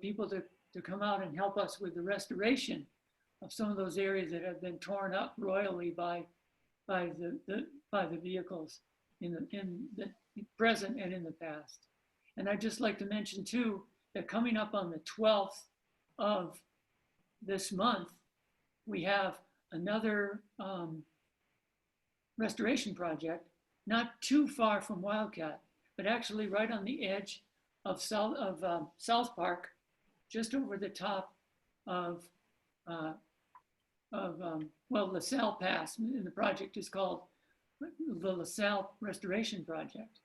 people to come out and help us with the restoration of some of those areas that have been torn up royally by the vehicles in the present and in the past. And I'd just like to mention too, that coming up on the 12th of this month, we have another restoration project, not too far from Wildcat, but actually right on the edge of South Park, just over the top of LaSalle Pass. And the project is called the LaSalle Restoration Project.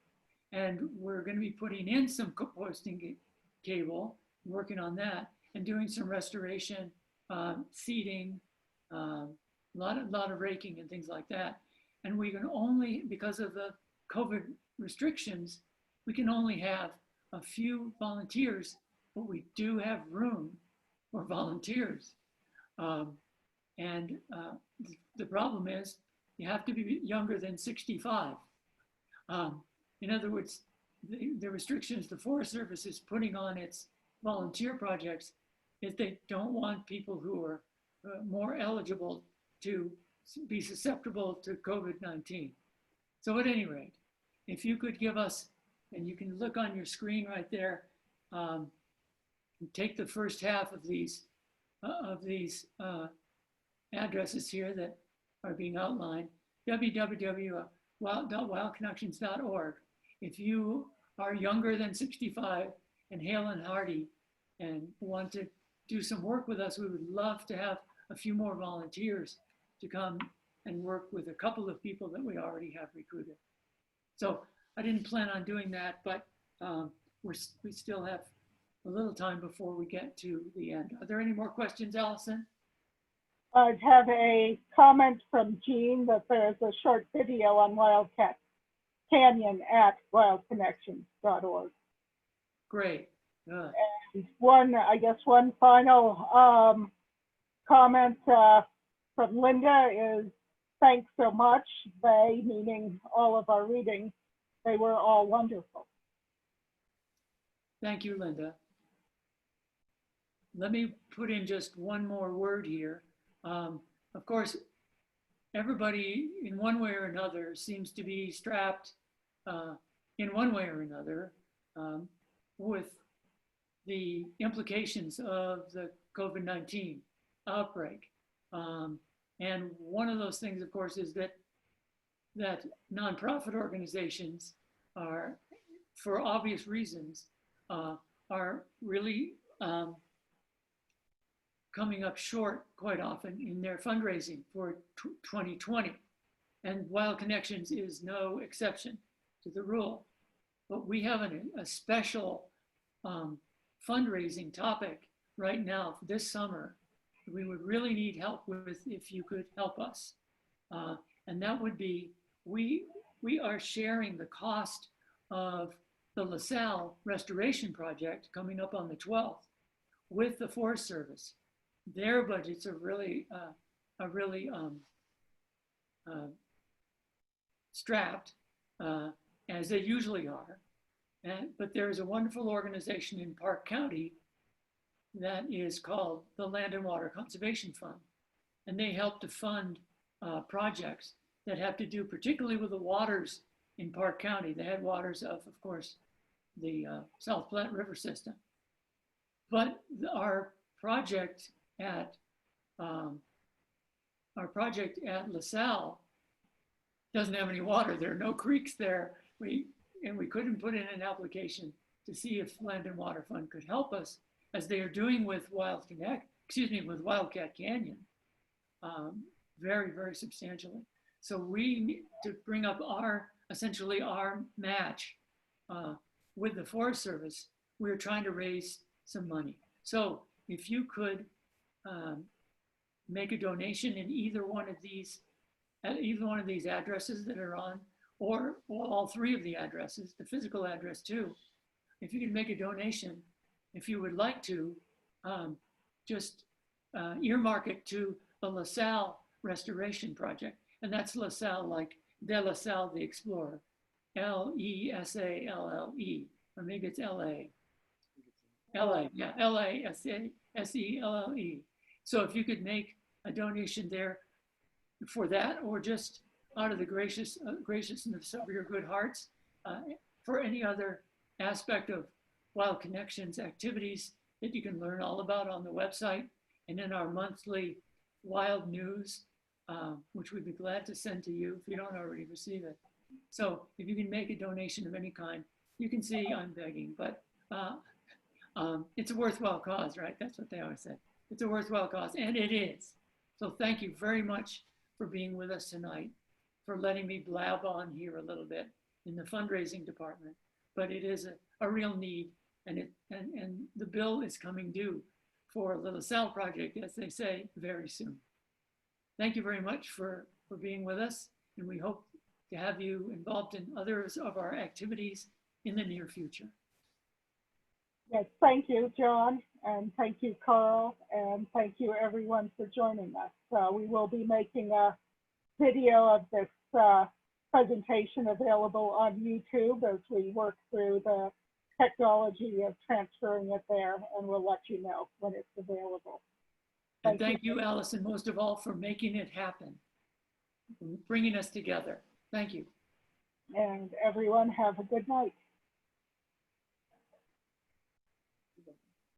And we're going to be putting in some posting cable, working on that, and doing some restoration, seeding, a lot of raking and things like that. And we can only, because of the COVID restrictions, we can only have a few volunteers, but we do have room for volunteers. The problem is you have to be younger than 65. In other words, the restrictions the Forest Service is putting on its volunteer projects is they don't want people who are more eligible to be susceptible to COVID-19. So at any rate, if you could give us, and you can look on your screen right there, take the first half of these addresses here that are being outlined, www.wildconnections.org. If you are younger than 65 and hale and hearty and want to do some work with us, we would love to have a few more volunteers to come and work with a couple of people that we already have recruited. So I didn't plan on doing that, but we still have a little time before we get to the end. Are there any more questions, Allison? I have a comment from Jean that there's a short video on Wildcat Canyon at wildconnections.org. Great. Good. And one final comment from Linda is, thanks so much. They, meaning all of our reading, they were all wonderful. Thank you, Linda. Let me put in just one more word here. Of course, everybody in one way or another seems to be strapped in one way or another with the implications of the COVID-19 outbreak. And one of those things, of course, is that nonprofit organizations are, for obvious reasons, are really coming up short quite often in their fundraising for 2020. And Wild Connections is no exception to the rule. But we have a special fundraising topic right now this summer we would really need help with if you could help us. And that would be, we are sharing the cost of the LaSalle Restoration Project coming up on the 12th with the Forest Service. Their budgets are really strapped, as they usually are. But there's a wonderful organization in Park County that is called the Land and Water Conservation Fund. And they help to fund projects that have to do particularly with the waters in Park County, the headwaters of course, the South Platte River system. But our project at LaSalle doesn't have any water. There are no creeks there. We couldn't put in an application to see if Land and Water Fund could help us, as they are doing with with Wildcat Canyon, very, very substantially. So we need to bring up essentially our match with the Forest Service. We're trying to raise some money. So if you could make a donation in either one of these addresses that are on, or all three of the addresses, the physical address too. If you could make a donation, if you would like to, just earmark it to the LaSalle Restoration Project. And that's LaSalle, like De La Salle the Explorer, L-E-S-A-L-L-E, or maybe it's L-A. L-A, yeah, L-A-S-E-L-L-E. So if you could make a donation there for that, or just out of the graciousness of your good hearts, for any other aspect of Wild Connections activities that you can learn all about on the website and in our monthly Wild News which we'd be glad to send to you if you don't already receive it. So if you can make a donation of any kind, you can see I'm begging, but it's a worthwhile cause, right? That's what they always say. It's a worthwhile cause, and it is. So thank you very much for being with us tonight, for letting me blab on here a little bit in the fundraising department. But it is a real need, and the bill is coming due for the LaSalle project, as they say, very soon. Thank you very much for being with us, and we hope to have you involved in others of our activities in the near future. Yes, thank you, John, and thank you, Carl, and thank you, everyone, for joining us. We will be making a video of this presentation available on YouTube as we work through the technology of transferring it there, and we'll let you know when it's available. And thank you, Allison, most of all, for making it happen, bringing us together. Thank you. And everyone, have a good night.